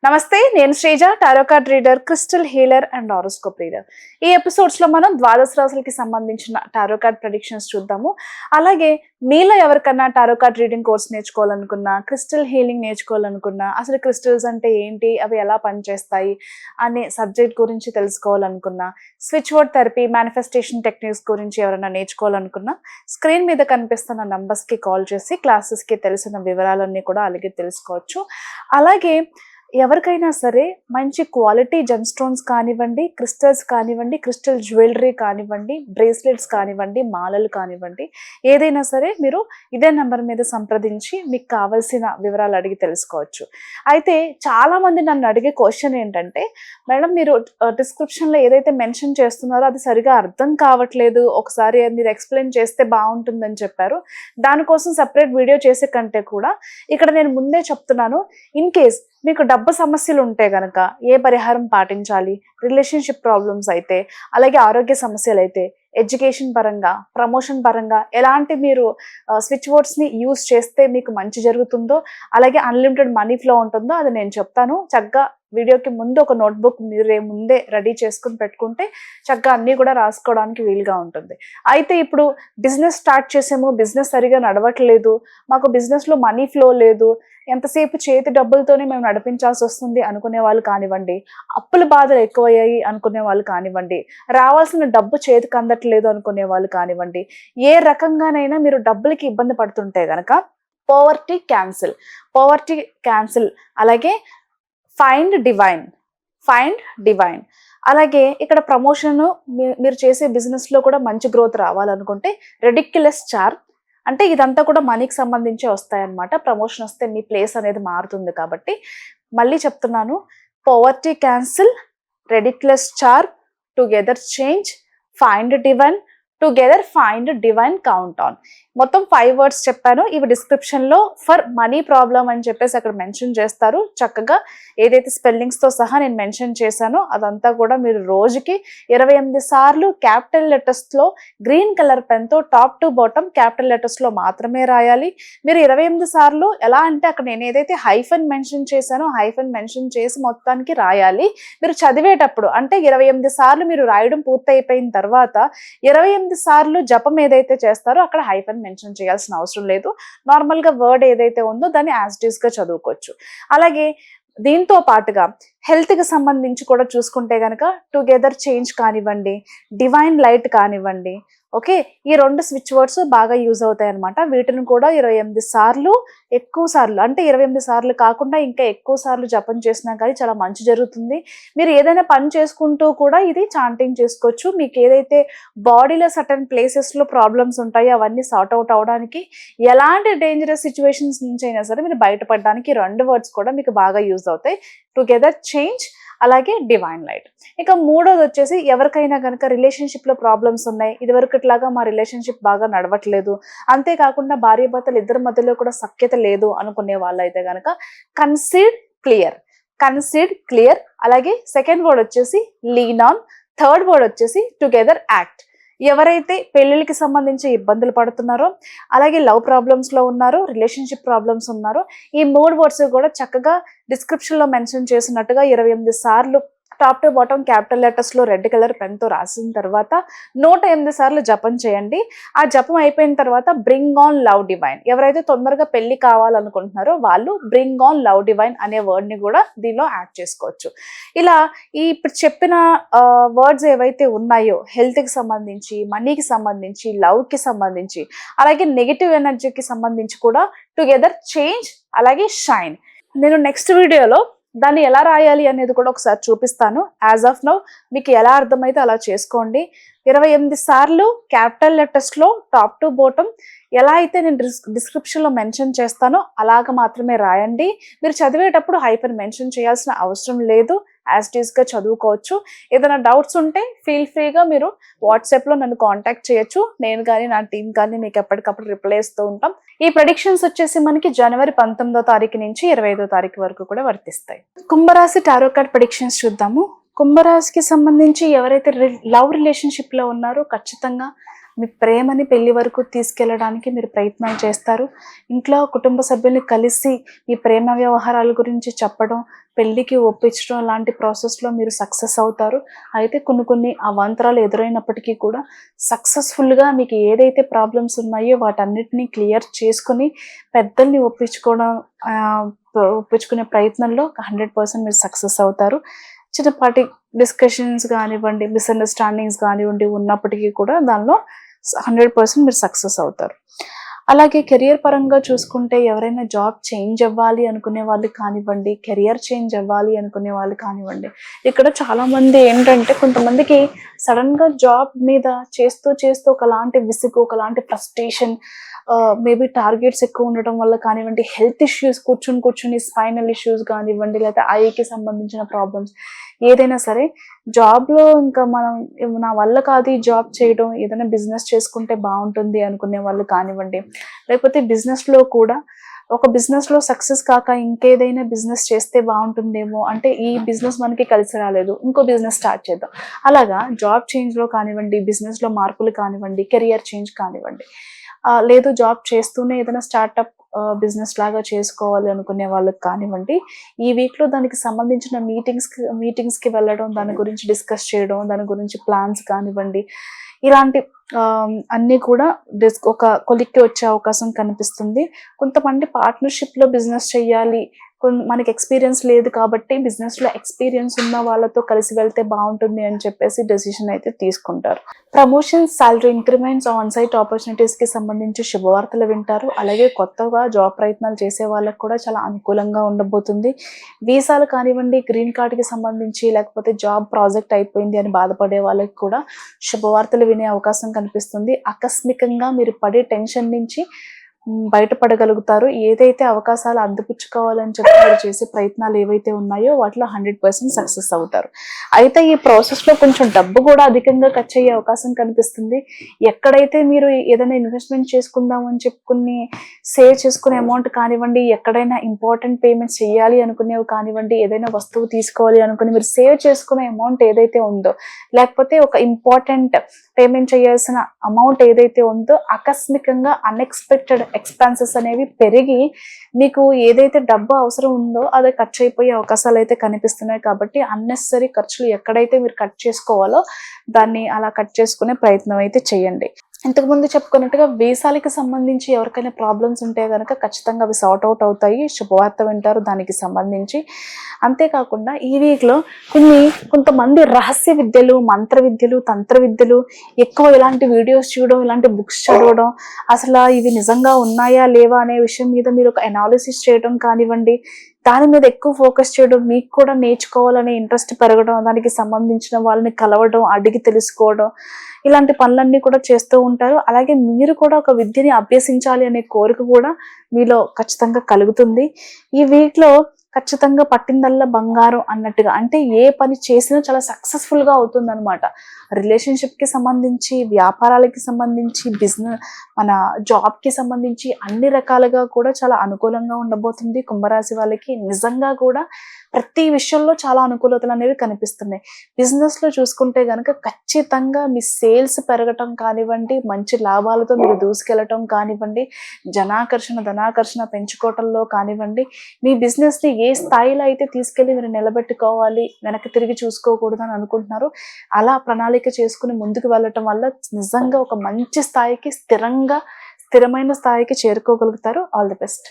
నమస్తే, నేను Sreeja, tarot card reader, crystal healer and horoscope reader. ఈ ఎపిసోడ్స్ లో మనం ద్వాదశ రాశులకి సంబంధించిన టారో కార్డ్ ప్రెడిక్షన్స్ చూద్దాము. అలాగే మీలో ఎవరికన్నా టారో కార్డ్ రీడింగ్ కోర్స్ నేర్చుకోవాలనుకున్నా, క్రిస్టల్ హీలింగ్ నేర్చుకోవాలనుకున్నా, అసలు క్రిస్టల్స్ అంటే ఏంటి, అవి ఎలా పనిచేస్తాయి అనే సబ్జెక్ట్ గురించి తెలుసుకోవాలనుకున్నా, switch word therapy, manifestation techniques గురించి ఎవరైనా నేర్చుకోవాలనుకున్నా, స్క్రీన్ మీద కనిపిస్తున్న నంబర్స్కి కాల్ చేసి క్లాసెస్కి తెలిసిన వివరాలన్నీ కూడా అలాగే తెలుసుకోవచ్చు. అలాగే ఎవరికైనా సరే మంచి క్వాలిటీ జెమ్ స్టోన్స్ కానివ్వండి, క్రిస్టల్స్ కానివ్వండి, క్రిస్టల్ జ్యువెలరీ కానివ్వండి, బ్రేస్లెట్స్ కానివ్వండి, మాలలు కానివ్వండి, ఏదైనా సరే మీరు ఇదే నెంబర్ మీద సంప్రదించి మీకు కావాల్సిన వివరాలు అడిగి తెలుసుకోవచ్చు. అయితే చాలామంది నన్ను అడిగే క్వశ్చన్ ఏంటంటే, మేడం మీరు డిస్క్రిప్షన్లో ఏదైతే మెన్షన్ చేస్తున్నారో అది సరిగా అర్థం కావట్లేదు, ఒకసారి మీరు ఎక్స్ప్లెయిన్ చేస్తే బాగుంటుందని చెప్పారు. దానికోసం సపరేట్ వీడియో చేసే కంటే కూడా ఇక్కడ నేను ముందే చెప్తున్నాను, ఇన్ కేస్ మీకు డబ్బు సమస్యలు ఉంటే కనుక ఏ పరిహారం పాటించాలి, రిలేషన్షిప్ ప్రాబ్లమ్స్ అయితే, అలాగే ఆరోగ్య సమస్యలు అయితే, ఎడ్యుకేషన్ పరంగా, ప్రమోషన్ పరంగా ఎలాంటి మీరు స్విచ్ వర్డ్స్ని యూజ్ చేస్తే మీకు మంచి జరుగుతుందో, అలాగే అన్లిమిటెడ్ మనీ ఫ్లో ఉంటుందో అది నేను చెప్తాను. చక్కగా వీడియోకి ముందు ఒక నోట్బుక్ మీరే ముందే రెడీ చేసుకుని పెట్టుకుంటే చక్కగా అన్నీ కూడా రాసుకోవడానికి వీలుగా ఉంటుంది. అయితే ఇప్పుడు బిజినెస్ స్టార్ట్ చేసాము, బిజినెస్ సరిగా నడవట్లేదు, మాకు బిజినెస్లో మనీ ఫ్లో లేదు, ఎంతసేపు చేతి డబ్బులతోనే మేము నడిపించాల్సి వస్తుంది అనుకునే వాళ్ళు కానివ్వండి, అప్పుల బాధలు ఎక్కువయ్యాయి అనుకునే వాళ్ళు కానివ్వండి, రావాల్సిన డబ్బు చేతికి అందట్లేదు అనుకునే వాళ్ళు కానివ్వండి, ఏ రకంగానైనా మీరు డబ్బులకి ఇబ్బంది పడుతుంటే కనుక పోవర్టీ క్యాన్సిల్, అలాగే ఫైండ్ డివైన్, అలాగే ఇక్కడ ప్రమోషన్, మీరు చేసే బిజినెస్లో కూడా మంచి గ్రోత్ రావాలనుకుంటే రెడిక్యులస్ చార్మ్, అంటే ఇదంతా కూడా మనీకి సంబంధించి వస్తాయన్నమాట. ప్రమోషన్ వస్తే మీ ప్లేస్ అనేది మారుతుంది కాబట్టి. మళ్ళీ చెప్తున్నాను, poverty cancel, ridiculous charm, together change, find divine count on. మొత్తం 5 వర్డ్స్ చెప్పాను. ఇవి డిస్క్రిప్షన్లో ఫర్ మనీ ప్రాబ్లం అని చెప్పేసి అక్కడ మెన్షన్ చేస్తారు. చక్కగా ఏదైతే స్పెల్లింగ్స్తో సహా నేను మెన్షన్ చేశానో అదంతా కూడా మీరు రోజుకి 28 సార్లు క్యాపిటల్ లెటర్స్లో గ్రీన్ కలర్ పెన్తో టాప్ టు బాటమ్ క్యాపిటల్ లెటర్స్లో మాత్రమే రాయాలి. మీరు 28 సార్లు ఎలా అంటే అక్కడ నేను ఏదైతే హైఫన్ మెన్షన్ చేశానో హైఫన్ మెన్షన్ చేసి మొత్తానికి రాయాలి. మీరు చదివేటప్పుడు అంటే 28 సార్లు మీరు రాయడం పూర్తయిపోయిన తర్వాత 28 సార్లు జపం ఏదైతే చేస్తారో అక్కడ హైఫన్ మెన్షన్ చేయాల్సిన అవసరం లేదు. నార్మల్గా వర్డ్ ఏదైతే ఉందో దాన్ని యాజ్ ఇట్ ఈస్ గా చదువుకోవచ్చు. అలాగే దీంతో పాటుగా హెల్త్కి సంబంధించి కూడా చూసుకుంటే కనుక టుగెదర్ చేంజ్ కానివ్వండి, డివైన్ లైట్ కానివ్వండి, ఓకే, ఈ 2 స్విచ్ వర్డ్స్ బాగా యూజ్ అవుతాయి అనమాట. వీటిని కూడా 28 సార్లు, ఎక్కువ సార్లు అంటే 28 సార్లు కాకుండా ఇంకా ఎక్కువ సార్లు జపం చేసినా కానీ చాలా మంచి జరుగుతుంది. మీరు ఏదైనా పని చేసుకుంటూ కూడా ఇది చాంటింగ్ చేసుకోవచ్చు. మీకు ఏదైతే బాడీలో సర్టన్ ప్లేసెస్లో ప్రాబ్లమ్స్ ఉంటాయో అవన్నీ సార్ట్ అవుట్ అవడానికి, ఎలాంటి డేంజరస్ సిచ్యువేషన్స్ నుంచి అయినా సరే మీరు బయటపడడానికి 2 వర్డ్స్ కూడా మీకు బాగా యూజ్ అవుతాయి, టుగెదర్ చేంజ్, అలాగే డివైన్ లైట్. ఇక మూడోది వచ్చేసి ఎవరికైనా కనుక రిలేషన్షిప్లో ప్రాబ్లమ్స్ ఉన్నాయి, ఇదివరకట్లాగా మా రిలేషన్షిప్ బాగా నడవట్లేదు, అంతేకాకుండా భార్యాభర్తలు ఇద్దరి మధ్యలో కూడా సఖ్యత లేదు అనుకునే వాళ్ళు అయితే కనుక కన్సీడ్ క్లియర్, అలాగే సెకండ్ వర్డ్ వచ్చేసి లీన్ ఆన్, థర్డ్ వర్డ్ వచ్చేసి టుగెదర్ యాక్ట్. ఎవరైతే పెళ్ళిళ్ళకి సంబంధించి ఇబ్బందులు పడుతున్నారో, అలాగే లవ్ ప్రాబ్లమ్స్లో ఉన్నారో, రిలేషన్షిప్ ప్రాబ్లమ్స్ ఉన్నారో, ఈ 3 వర్డ్స్ కూడా చక్కగా డిస్క్రిప్షన్లో మెన్షన్ చేసినట్టుగా 28 సార్లు టాప్ టు బాటమ్ క్యాపిటల్ లెటర్స్లో రెడ్ కలర్ పెన్తో రాసిన తర్వాత 108 సార్లు జపం చేయండి. ఆ జపం అయిపోయిన తర్వాత బ్రింగ్ ఆన్ లవ్ డివైన్, ఎవరైతే తొందరగా పెళ్లి కావాలనుకుంటున్నారో వాళ్ళు బ్రింగ్ ఆన్ లవ్ డివైన్ అనే వర్డ్ని కూడా దీనిలో యాడ్ చేసుకోవచ్చు. ఇలా ఈ ఇప్పుడు చెప్పిన వర్డ్స్ ఏవైతే ఉన్నాయో హెల్త్కి సంబంధించి, మనీకి సంబంధించి, లవ్కి సంబంధించి, అలాగే నెగిటివ్ ఎనర్జీకి సంబంధించి కూడా టుగెదర్ చేంజ్, అలాగే షైన్. నేను నెక్స్ట్ వీడియోలో దాన్ని ఎలా రాయాలి అనేది కూడా ఒకసారి చూపిస్తాను. యాజ్ ఆఫ్ నౌ మీకు ఎలా అర్థమైతే అలా చేసుకోండి. 28 సార్లు క్యాపిటల్ లెటర్స్లో టాప్ టు బాటమ్ ఎలా అయితే నేను డిస్క్రిప్షన్లో మెన్షన్ చేస్తానో అలాగ మాత్రమే రాయండి. మీరు చదివేటప్పుడు హైఫన్ మెన్షన్ చేయాల్సిన అవసరం లేదు, యాజ్ ఇట్ ఈస్గా చదువుకోవచ్చు. ఏదైనా డౌట్స్ ఉంటే ఫీల్ ఫ్రీగా మీరు వాట్సాప్లో నన్ను కాంటాక్ట్ చేయొచ్చు. నేను కానీ నా టీం కానీ మీకు ఎప్పటికప్పుడు రిప్లై ఇస్తూ ఉంటాం. ఈ ప్రెడిక్షన్స్ వచ్చేసి మనకి జనవరి 19వ తారీఖు నుంచి 25వ తారీఖు వరకు కూడా వర్తిస్తాయి. కుంభరాశి టారో కార్డ్ ప్రెడిక్షన్స్ చూద్దాము. కుంభరాశికి సంబంధించి ఎవరైతే లవ్ రిలేషన్షిప్లో ఉన్నారో ఖచ్చితంగా మీ ప్రేమని పెళ్లి వరకు తీసుకెళ్ళడానికి మీరు ప్రయత్నాలు చేస్తారు. ఇంట్లో కుటుంబ సభ్యుల్ని కలిసి మీ ప్రేమ వ్యవహారాల గురించి చెప్పడం, పెళ్లికి ఒప్పించడం లాంటి ప్రాసెస్లో మీరు సక్సెస్ అవుతారు. అయితే కొన్ని అవాంతరాలు ఎదురైనప్పటికీ కూడా సక్సెస్ఫుల్గా మీకు ఏదైతే ప్రాబ్లమ్స్ ఉన్నాయో వాటన్నిటినీ క్లియర్ చేసుకొని పెద్దల్ని ఒప్పించుకునే ప్రయత్నంలో 100% మీరు సక్సెస్ అవుతారు. చిన్నపాటి డిస్కషన్స్ కానివ్వండి, మిస్అండర్స్టాండింగ్స్ కానివ్వండి ఉన్నప్పటికీ కూడా దానిలో 100% మీరు సక్సెస్ అవుతారు. అలాగే కెరియర్ పరంగా చూసుకుంటే ఎవరైనా జాబ్ చేంజ్ అవ్వాలి అనుకునే వాళ్ళు కానివ్వండి, కెరియర్ చేంజ్ అవ్వాలి అనుకునే వాళ్ళు కానివ్వండి, ఇక్కడ చాలామంది ఏంటంటే కొంతమందికి సడన్గా జాబ్ మీద చేస్తూ ఒకలాంటి విసుగు, ఒకలాంటి ఫ్రస్ట్రేషన్, మేబీ టార్గెట్స్ ఎక్కువ ఉండటం వల్ల కానివ్వండి, హెల్త్ ఇష్యూస్ కూర్చుని స్పైనల్ ఇష్యూస్ కానివ్వండి, లేదా ఐకి సంబంధించిన ప్రాబ్లమ్స్ ఏదైనా సరే జాబ్లో ఇంకా నా వల్ల కాదు ఈ జాబ్ చేయడం, ఏదైనా బిజినెస్ చేసుకుంటే బాగుంటుంది అనుకునే వాళ్ళు కానివ్వండి, లేకపోతే బిజినెస్లో కూడా ఒక బిజినెస్లో సక్సెస్ కాక ఇంకేదైనా బిజినెస్ చేస్తే బాగుంటుందేమో, అంటే ఈ బిజినెస్ మనకి కలిసి రాలేదు ఇంకో బిజినెస్ స్టార్ట్ చేద్దాం, అలాగా జాబ్ చేంజ్లో కానివ్వండి, బిజినెస్లో మార్పులు కానివ్వండి, కెరియర్ చేంజ్ కానివ్వండి, లేదు జాబ్ చేస్తూనే ఏదైనా స్టార్టప్ బిజినెస్ లాగా చేసుకోవాలి అనుకునే వాళ్ళకి కానివ్వండి, ఈ వీక్లో దానికి సంబంధించిన మీటింగ్స్కి వెళ్ళడం, దాని గురించి డిస్కస్ చేయడం, దాని గురించి ప్లాన్స్ కానివ్వండి, ఇలాంటి అన్నీ కూడా ఒక కొలిక్కి వచ్చే అవకాశం కనిపిస్తుంది. కొంతమంది పార్ట్నర్షిప్లో బిజినెస్ చేయాలి, మనకి ఎక్స్పీరియన్స్ లేదు కాబట్టి బిజినెస్లో ఎక్స్పీరియన్స్ ఉన్న వాళ్ళతో కలిసి వెళ్తే బాగుంటుంది అని చెప్పేసి డెసిషన్ అయితే తీసుకుంటారు. Promotions, salary increments, on site ఆపర్చునిటీస్కి సంబంధించి శుభవార్తలు వింటారు. అలాగే కొత్తగా జాబ్ ప్రయత్నాలు చేసే వాళ్ళకి కూడా చాలా అనుకూలంగా ఉండబోతుంది. వీసాలు కానివ్వండి, గ్రీన్ కార్డ్కి సంబంధించి, లేకపోతే జాబ్ ప్రాజెక్ట్ అయిపోయింది అని బాధపడే వాళ్ళకి కూడా శుభవార్తలు వినే అవకాశం కనిపిస్తుంది. ఆకస్మికంగా మీరు పడే టెన్షన్ నుంచి బయటపడగలుగుతారు. ఏదైతే అవకాశాలు అందిపుచ్చుకోవాలని చెప్పి మీరు చేసే ప్రయత్నాలు ఏవైతే ఉన్నాయో వాటిలో 100% సక్సెస్ అవుతారు. అయితే ఈ ప్రాసెస్లో కొంచెం డబ్బు కూడా అధికంగా ఖర్చు అయ్యే అవకాశం కనిపిస్తుంది. ఎక్కడైతే మీరు ఏదైనా ఇన్వెస్ట్మెంట్ చేసుకుందామని చెప్పుకుని సేవ్ చేసుకునే అమౌంట్ కానివ్వండి, ఎక్కడైనా ఇంపార్టెంట్ పేమెంట్స్ చేయాలి అనుకునేవి కానివ్వండి, ఏదైనా వస్తువు తీసుకోవాలి అనుకుని మీరు సేవ్ చేసుకునే అమౌంట్ ఏదైతే ఉందో, లేకపోతే ఒక ఇంపార్టెంట్ పేమెంట్ చేయాల్సిన అమౌంట్ ఏదైతే ఉందో ఆకస్మికంగా అన్ఎక్స్పెక్టెడ్ ఎక్స్పెన్సెస్ అనేవి పెరిగి మీకు ఏదైతే డబ్బు అవసరం ఉందో అది ఖర్చు అయిపోయే అవకాశాలు అయితే కనిపిస్తున్నాయి. కాబట్టి అన్నెసరీ ఖర్చులు ఎక్కడైతే మీరు కట్ చేసుకోవాలో దాన్ని అలా కట్ చేసుకునే ప్రయత్నం అయితే చేయండి. ఇంతకుముందు చెప్పుకున్నట్టుగా వీసాలకి సంబంధించి ఎవరికైనా ప్రాబ్లమ్స్ ఉంటే కనుక ఖచ్చితంగా అవి సార్ట్ అవుట్ అవుతాయి. శుభవార్త వింటారు దానికి సంబంధించి. అంతేకాకుండా ఈ వీక్లో కొంతమంది రహస్య విద్యలు, మంత్ర విద్యలు, తంత్ర విద్యలు, ఎక్కువ ఇలాంటి వీడియోస్ చూడడం, ఇలాంటి బుక్స్ చదవడం, అసలు ఇవి నిజంగా ఉన్నాయా లేవా అనే విషయం మీద మీరు ఒక అనాలిసిస్ చేయడం కానివ్వండి, దాని మీద ఎక్కువ ఫోకస్ చేయడం, మీకు కూడా నేర్చుకోవాలనే ఇంట్రెస్ట్ పెరగడం, దానికి సంబంధించిన వాళ్ళని కలవడం, అడిగి తెలుసుకోవడం, ఇలాంటి పనులన్నీ కూడా చేస్తూ ఉంటారు. అలాగే మీరు కూడా ఒక విద్యని అభ్యసించాలి అనే కోరిక కూడా మీలో ఖచ్చితంగా కలుగుతుంది. ఈ వీక్లో ఖచ్చితంగా పట్టిందల్లా బంగారం అన్నట్టుగా, అంటే ఏ పని చేసినా చాలా సక్సెస్ఫుల్గా అవుతుంది అనమాట. రిలేషన్షిప్కి సంబంధించి, వ్యాపారాలకి సంబంధించి, మన జాబ్కి సంబంధించి అన్ని రకాలుగా కూడా చాలా అనుకూలంగా ఉండబోతుంది. కుంభరాశి వాళ్ళకి నిజంగా కూడా ప్రతి విషయంలో చాలా అనుకూలతలు అనేవి కనిపిస్తున్నాయి. బిజినెస్లో చూసుకుంటే కనుక ఖచ్చితంగా మీ సేల్స్ పెరగటం కానివ్వండి, మంచి లాభాలతో మీరు దూసుకెళ్ళటం కానివ్వండి, ధనాకర్షణ పెంచుకోవటంలో కానివ్వండి, మీ బిజినెస్ని ఏ స్థాయిలో అయితే తీసుకెళ్ళి మీరు నిలబెట్టుకోవాలి, వెనక్కి తిరిగి చూసుకోకూడదు అని అనుకుంటున్నారు, అలా ప్రణాళిక చేసుకుని ముందుకు వెళ్ళటం వల్ల నిజంగా ఒక మంచి స్థాయికి స్థిరమైన స్థాయికి చేరుకోగలుగుతారు. All the best.